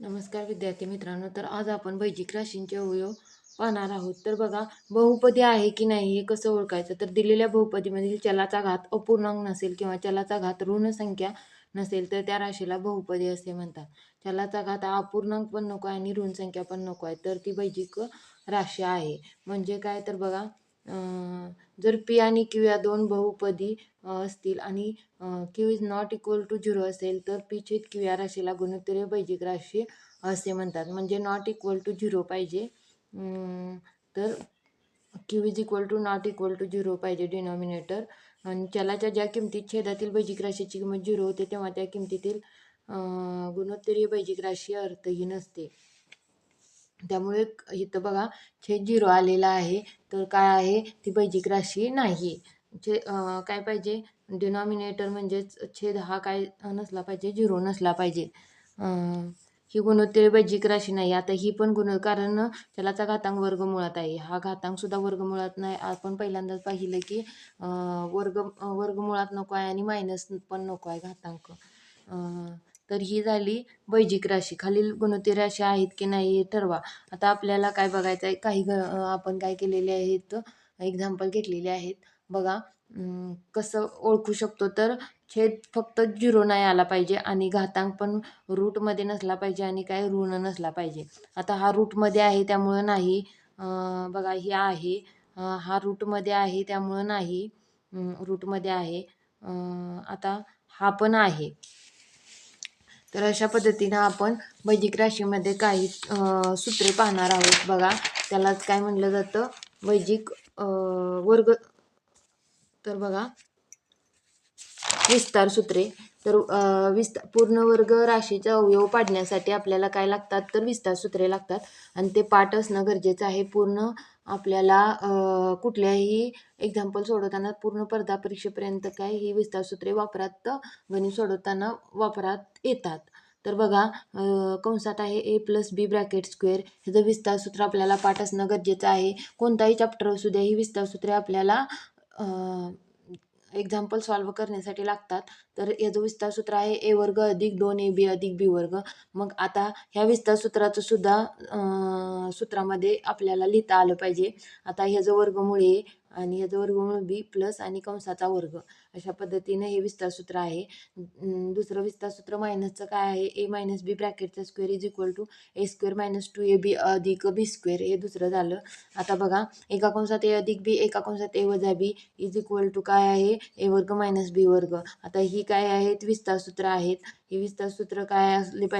नमस्कार विद्यार्थी मित्रांनो. तर आज आपण बैजिक राशींचे अवयव पाहणार आहोत. तर बघा, बहुपदी आहे की नाही हे कसं ओळखायचं. तर दिलेल्या बहुपदीमधील चलाचा घात अपूर्णांक नसेल किंवा चलाचा घात ऋण संख्या नसेल तर त्या राशीला बहुपदी असे म्हणतात. चलाचा घात हा अपूर्णांक पण नको आहे आणि ऋण संख्या पण नको आहे, तर ती बैजिक राशी आहे. म्हणजे काय, तर बघा, जर पी आणि क्यू या दोन बहुपदी असतील आणि q is not equal to 0 असेल तर पी छेद क्यू या राशीला गुणोत्तरीय बैजिक राशी असे म्हणतात. म्हणजे नॉट इक्वल टू 0 पाहिजे. तर q is equal to not equal to 0 पाहिजे डिनॉमिनेटर. आणि चलाच्या ज्या किमतीत छेदातील बैजिक राशीची किंमत 0 होते तेव्हा त्या किमतीतील गुणोत्तरीय बैजिक राशी अर्थहीन असते. त्यामुळे इथं बघा, छेद 0 आलेला आहे, तर काय आहे, ती बैजिक राशी नाही. काय पाहिजे, डिनॉमिनेटर म्हणजेच छेद हा काय नसला पाहिजे, 0 नसला पाहिजे. ही गुणोत्तरीय बैजिक राशी नाही. आता ही पण कारण चलाचा घातांक वर्गमुळात आहे, हा घातांक सुद्धा वर्गमुळात नाही. आपण पहिल्यांदाच पाहिलं की वर्गमुळात नको आहे आणि मायनस पण नको आहे घातांक. तर ही झाली बैजिक राशी. खालील गुणोत्तरीय राशी आहेत की नाही हे ठरवा. आता आपल्याला काय बघायचं आहे, आपण काय केलेले आहेत, एक्झाम्पल घेतलेले आहेत. बघा, कसं ओळखू शकतो, तर छेद फक्त 0 नाही आला पाहिजे आणि घातांक पण रूटमध्ये नसला पाहिजे आणि काय ऋण नसला पाहिजे. आता हा रूटमध्ये आहे त्यामुळं नाही. बघा, ही आहे, हा रूटमध्ये आहे त्यामुळं नाही. रूटमध्ये आहे. आता हा पण आहे. तर अशा पद्धतीनं आपण बैजिक राशीमध्ये काही सूत्रे पाहणार आहोत. बघा, त्यालाच काय म्हणलं जातं, बैजिक वर्ग. तर बघा, विस्तार सूत्रे. तर पूर्ण वर्ग राशीचा अवयव पाडण्यासाठी आपल्याला काय लागतात, तर विस्तार सूत्रे लागतात आणि ते पाठ असणं गरजेचं आहे. पूर्ण आपल्याला कुठल्याही एक्झाम्पल सोडवताना पूर्ण स्पर्धा परीक्षेपर्यंत काय ही विस्तार सूत्रे वापरात, गणित सोडवताना वापरात येतात. तर बघा, कंसात आहे ए प्लस बी ब्रॅकेट स्क्वेअर, ह्याचं विस्तार सूत्र आपल्याला पाठ असणं गरजेचं आहे. कोणताही चॅप्टर असू द्या, ही विस्तार सूत्रे आपल्याला एक्झाम्पल सॉल्व्ह करण्यासाठी लागतात. तर याचं विस्तार सूत्र आहे ए वर्ग अधिक 2ab अधिक बी वर्ग. मग आता ह्या विस्तार सूत्राचं सुद्धा सूत्रामध्ये आपल्याला लिहिता आलं पाहिजे. आता ह्याचं वर्गमूळ ए आणि ह्याचं वर्गमूळ बी प्लस आणि कंसाचा वर्ग, अशा पद्धतीने हे विस्तार सूत्र आहे. दुसरं विस्तार सूत्र मायनसचं काय आहे, ए मायनस बी ब्रॅकेटचा square is equal to A square minus 2ab अधिक बी स्क्वेअर, हे दुसरं झालं. आता बघा, एका कंसात ए अधिक बी, एका कंसात ए वजा बी इज इक्वल टू काय आहे, ए वर्ग मायनस बी वर्ग. आता ही काय आहेत, विस्तार सूत्र आहेत. ही विस्तार सूत्र काय असले पाहिजे,